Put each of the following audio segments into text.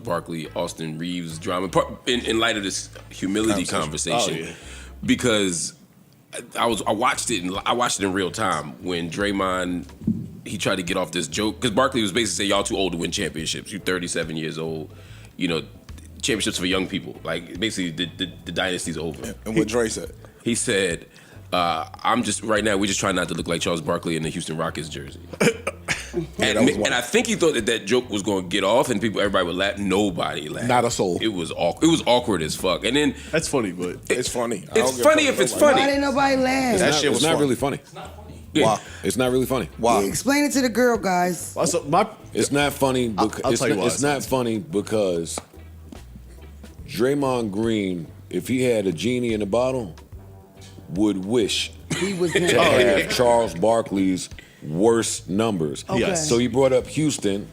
Barkley, Austin Reeves drama in light of this humility conversation, because I watched it in real time when Draymond he tried to get off this joke because Barkley was basically saying y'all too old to win championships. You're 37 years old, championships for young people. Like basically the dynasty's over. And what Dre said? He said, "I'm just right now. We're just trying not to look like Charles Barkley in the Houston Rockets jersey." And I think he thought that joke was going to get off, and everybody would laugh. Nobody laughed. Not a soul. It was awkward. It was awkward as fuck. And then that's funny, but it's funny. It's funny if it's funny. Why didn't nobody laugh? That shit was not really funny. Yeah. Why? It's not really funny. Why? Yeah, explain it to the girl, guys. It's not funny. It's not funny because Draymond Green, if he had a genie in a bottle, would wish he was to have Charles Barkley's worst numbers. Okay. Yes. So you brought up Houston.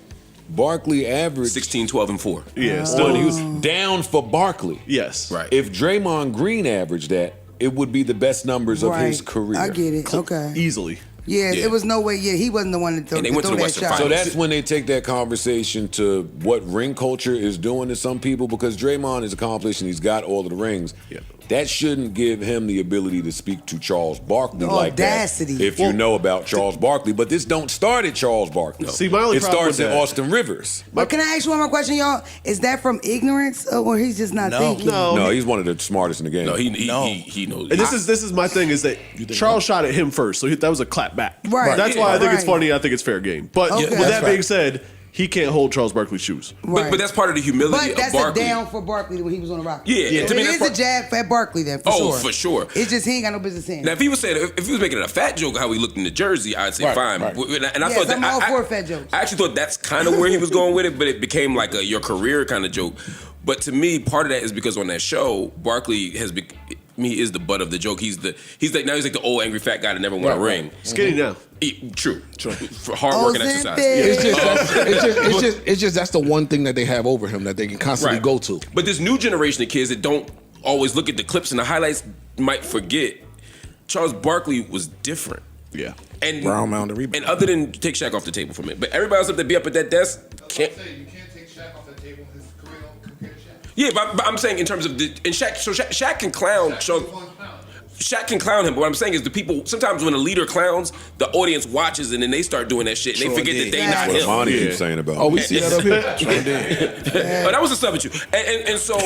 Barkley averaged 16, 12, and 4. Yeah, he was down for Barkley. Yes. Right. If Draymond Green averaged that, it would be the best numbers of his career. I get it. Okay. Easily. Yeah, it was no way. Yeah, he wasn't the one to throw that shot. So that's when they take that conversation to what ring culture is doing to some people, because Draymond is accomplished and he's got all of the rings. Yeah. That shouldn't give him the ability to speak to Charles Barkley like audacity. that. If you know about Charles Barkley, but this don't start at Charles Barkley. See, my only it problem starts with at that- Austin Rivers. But can I ask you one more question, y'all? Is that from ignorance or he's just not thinking? No, he's one of the smartest in the game. No, he knows. And this is my thing is that Charles shot at him first, so that was a clap back. Right. That's why I think it's funny. I think it's fair game. But Okay. with that being said, he can't hold Charles Barkley's shoes. Right. But that's part of the humility But that's of Barkley. a down for Barkley when he was on the Rockets. Yeah. So To me, it that's is a jab at Barkley then, for sure. Oh, for sure. It's just he ain't got no business saying. Now, if he was saying, if he was making it a fat joke how he looked in the jersey, I'd say fine. right. And I thought that I'm all for fat jokes. I actually thought that's kind of where he was going with it, but it became like your career kind of joke. But to me, part of that is because on that show, Barkley he is the butt of the joke. He's like the old angry fat guy that never won a ring. Skinny now. True. For hard work and exercise. It's just that's the one thing that they have over him that they can constantly go to. But this new generation of kids that don't always look at the clips and the highlights might forget Charles Barkley was different. Yeah. And Brown mound rebound. And other than take Shaq off the table for a minute, but everybody else up there be up at that desk can't. You can't take Shaq off the table. His career don't compare to Shaq. Yeah, but I'm saying in terms of Shaq can clown. Shaq can clown him, but what I'm saying is the people, sometimes when a leader clowns, the audience watches and then they start doing that shit and they forget that they not What him. Monty keeps saying about Oh, we see that up here? Oh, that was a sub at you. And so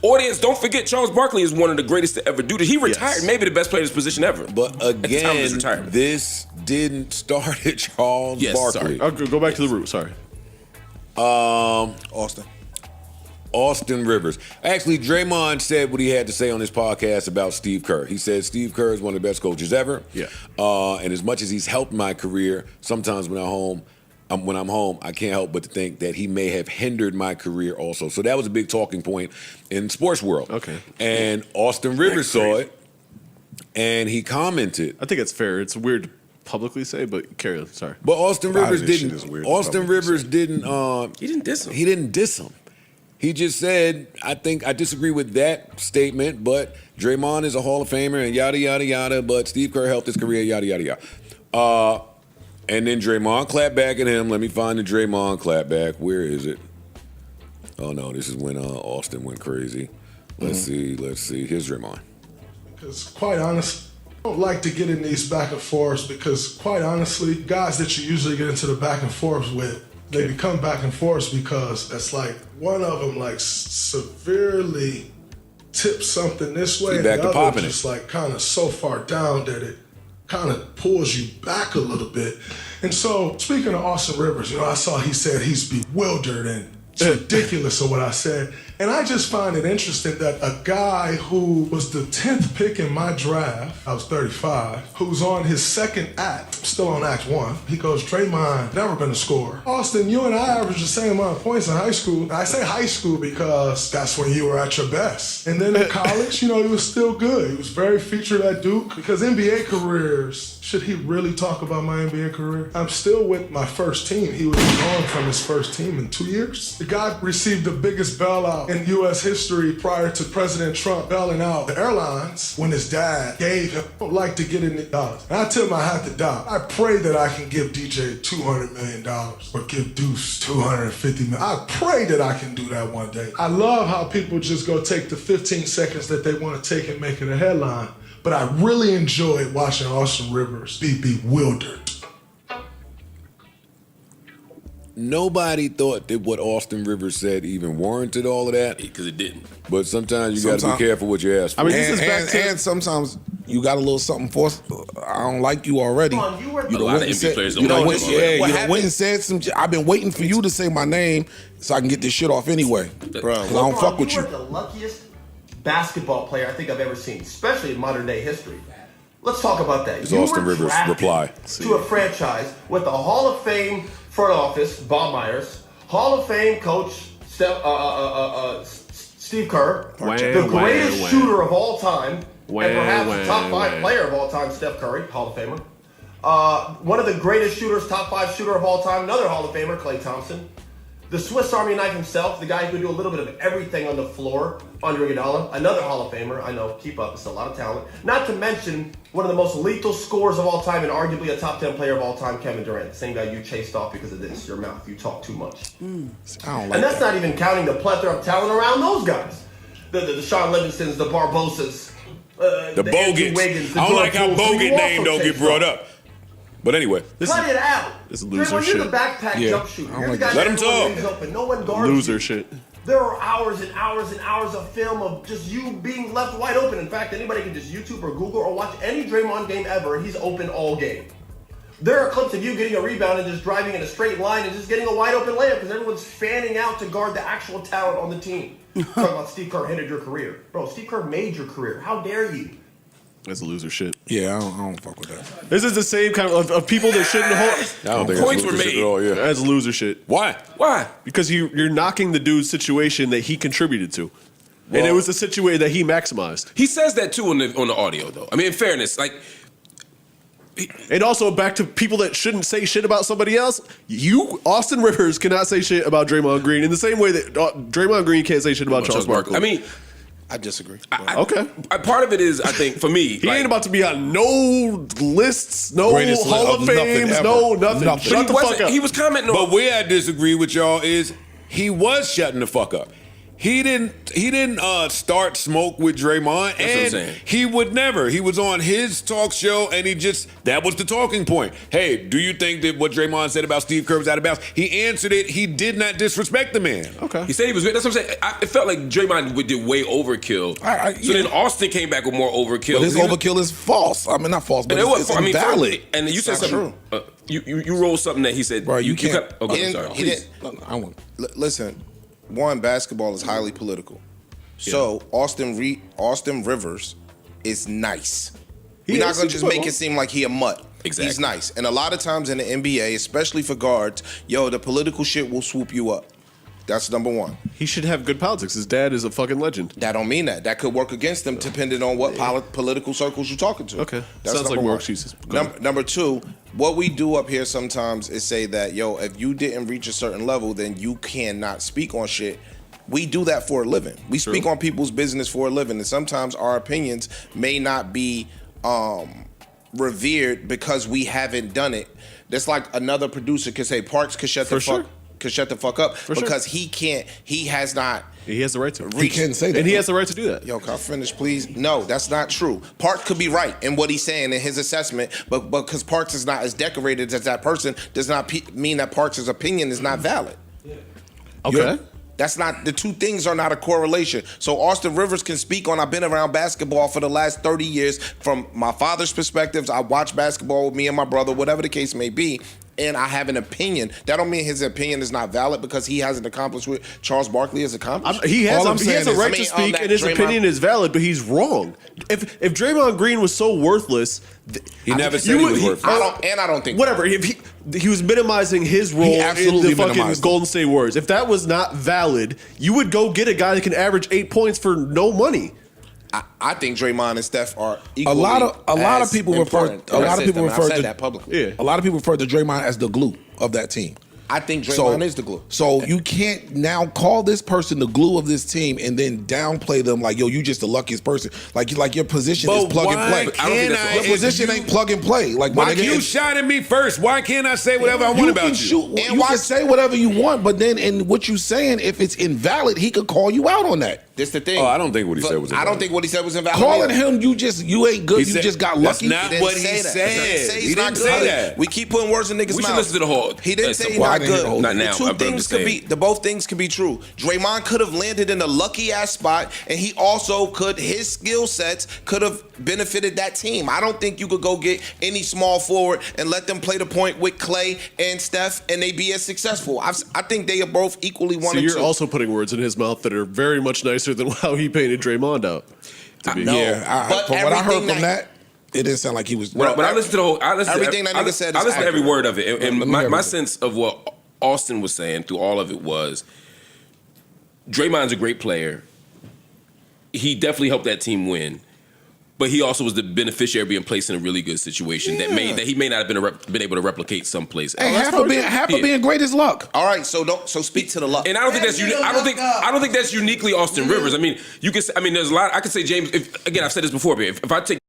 audience, don't forget Charles Barkley is one of the greatest to ever do this. He retired, maybe the best player in his position ever. But again, this didn't start at Charles Barkley. Sorry. I'll go back to the root. Sorry. Austin Rivers. Actually, Draymond said what he had to say on his podcast about Steve Kerr. He said Steve Kerr is one of the best coaches ever. Yeah. And as much as he's helped my career, sometimes when I'm home, I can't help but to think that he may have hindered my career also. So that was a big talking point in sports world. Okay. And Austin Rivers saw it, and he commented. I think it's fair. It's weird to publicly say, but carry on. Sorry. But Austin Rivers didn't. Austin Rivers didn't. He didn't diss him. He didn't diss him. He just said, I disagree with that statement, but Draymond is a Hall of Famer and yada, yada, yada, but Steve Kerr helped his career, yada, yada, yada. And then Draymond clapped back at him. Let me find the Draymond clap back. Where is it? Oh, no, this is when Austin went crazy. Let's see. Here's Draymond. Because quite honestly, I don't like to get in these back and forths because quite honestly, guys that you usually get into the back and forths with, they become back and forths because it's like one of them like severely tips something this way, and the other just like kind of so far down that it kind of pulls you back a little bit. And so, speaking of Austin Rivers, I saw he said he's bewildered and it's ridiculous of what I said. And I just find it interesting that a guy who was the 10th pick in my draft, I was 35, who's on his second act, still on act 1, he goes, Draymond, never been a scorer. Austin, you and I averaged the same amount of points in high school. I say high school because that's when you were at your best. And then in college, he was still good. He was very featured at Duke because NBA careers, should he really talk about my NBA career? I'm still with my first team. He was gone from his first team in 2 years. The guy received the biggest bailout in U.S. history prior to President Trump bailing out the airlines when his dad gave him, I don't like to get in the dollars. And I tell him I have to die. I pray that I can give DJ $200 million or give Deuce $250 million. I pray that I can do that one day. I love how people just go take the 15 seconds that they want to take and make it a headline. But I really enjoyed watching Austin Rivers be bewildered. Nobody thought that what Austin Rivers said even warranted all of that. Because it didn't. But sometimes you got to be careful what you ask for. I mean, this is back to... And sometimes you got a little something for. I don't like you already. A lot of NBA players don't like him. You done went and said some. I've been waiting for you to say my name so I can get this shit off anyway. Bro, I don't fuck with you. You are the luckiest basketball player I think I've ever seen, especially in modern day history. Let's talk about that. It's Austin Rivers' reply to a franchise with a Hall of Fame front office, Bob Myers, Hall of Fame coach Steve Kerr, the greatest shooter of all time, and perhaps the top 5 player of all time, Steph Curry, Hall of Famer. One of the greatest shooters, top 5 shooter of all time, another Hall of Famer, Klay Thompson. The Swiss Army knife himself, the guy who could do a little bit of everything on the floor, Andre Iguodala, another Hall of Famer. I know, keep up, it's a lot of talent. Not to mention one of the most lethal scorers of all time and arguably a top 10 player of all time, Kevin Durant. The same guy you chased off because of this, your mouth. You talk too much. And that's not even counting the plethora of talent around those guys. The Sean Livingstons, the Barbosas, the Bogut. Wiggins, I don't like how Bogut name don't get brought up. But anyway, cut it out. This is loser Draymond, shit. You're the backpack jump shooter. You're the guy Let him that talk. open. No one guards Loser you. shit. There are hours and hours and hours of film of just you being left wide open. In fact, anybody can just YouTube or Google or watch any Draymond game ever, and he's open all game. There are clips of you getting a rebound and just driving in a straight line and just getting a wide open layup because everyone's fanning out to guard the actual talent on the team. Talking about Steve Kerr hindered your career. Bro, Steve Kerr made your career. How dare you? That's loser shit. Yeah, I don't fuck with that. This is the same kind of people that shouldn't hold. I don't think Points that's were loser shit made. at all. Yeah. That's loser shit. Why? Because you're knocking the dude's situation that he contributed to. And it was a situation that he maximized. He says that too on the audio, though. I mean, in fairness, like. And also back to people that shouldn't say shit about somebody else. You, Austin Rivers, cannot say shit about Draymond Green in the same way that Draymond Green can't say shit about Charles Barkley. I mean, I disagree. Okay. Part of it is, I think, for me, He ain't about to be on no lists, no Greatest Hall of of nothing Fames, ever. no nothing. Nothing. Shut the fuck up. He was commenting on. But where I disagree with y'all is he was shutting the fuck up. He didn't start smoke with Draymond, That's what I'm saying. He would never. He was on his talk show, and that was the talking point. Hey, do you think that what Draymond said about Steve Kerr was out of bounds? He answered it. He did not disrespect the man. Okay. He said he was. That's what I'm saying. It felt like Draymond did way overkill. So then Austin came back with more overkill. But his overkill is false. I mean, not false, but it's invalid. And you said something. You rolled something that he said. Bro, you can't. Okay, I'm sorry. Please. I want. Listen, one, basketball is highly political. So Austin Rivers is nice. We're not gonna just make it seem like he a mutt. Exactly. He's nice. And a lot of times in the NBA, especially for guards, the political shit will swoop you up. That's number one. He should have good politics. His dad is a fucking legend. That don't mean that. That could work against them depending on what political circles you're talking to. Okay. That's Sounds like number more one. excuses. Number two, what we do up here sometimes is say that, if you didn't reach a certain level, then you cannot speak on shit. We do that for a living. We speak on people's business for a living, and sometimes our opinions may not be revered because we haven't done it. That's like another producer could say Parks could shut the fuck up because he has not. He has the right to. He can say that. And he has the right to do that. Can I finish, please? No, that's not true. Parks could be right in what he's saying in his assessment, but because Parks is not as decorated as that person does not mean that Parks' opinion is not valid. Okay. That's not, the two things are not a correlation. So Austin Rivers can speak on, I've been around basketball for the last 30 years. From my father's perspectives, I watch basketball with me and my brother, whatever the case may be, and I have an opinion. That don't mean his opinion is not valid because he hasn't accomplished what Charles Barkley has accomplished. He has a right to speak, and his opinion is valid, but he's wrong. If Draymond Green was so worthless, he never said he was worthless. I don't think whatever. If he was minimizing his role in the fucking Golden State Warriors. If that was not valid, you would go get a guy that can average 8 points for no money. I think Draymond and Steph are equally A lot of people refer to that publicly. A lot of people refer to Draymond as the glue of that team. I think Draymond is the glue. So you can't now call this person the glue of this team and then downplay them like, yo, you just the luckiest person. Like your position is plug and play. Your position ain't plug and play. Like, why you shot at me first? Why can't I say whatever I want about you? You can say whatever you want, but then in what you saying, if it's invalid, he could call you out on that. That's the thing. Oh, I don't think what he said was invalid. I don't think what he said was invalid. Calling him, you ain't good. You just got lucky. That's not what he said. He didn't say that. We keep putting words in niggas' mouths. We should listen to the whole. He didn't say he's not good. Not now. Both things can be true. Draymond could have landed in a lucky ass spot, and he also could. His skill sets could have benefited that team. I don't think you could go get any small forward and let them play the point with Clay and Steph, and they be as successful. I think they are both equally one. So and you're two. also putting words in his mouth that are very much nicer than how he painted Draymond out. From what I heard from that, it didn't sound like he was. When I listened to the whole, I listened everything that nigga said. I listened to every word of it, and my sense of what Austin was saying through all of it was, Draymond's a great player. He definitely helped that team win, but he also was the beneficiary of being placed in a really good situation that he may not have been able to replicate someplace. Hey, half of being great is luck. All right, so speak to the luck. And I don't think that's I don't think that's uniquely Austin Rivers. I mean, you can. I mean, there's a lot. I could say James. Again, I've said this before, but if I take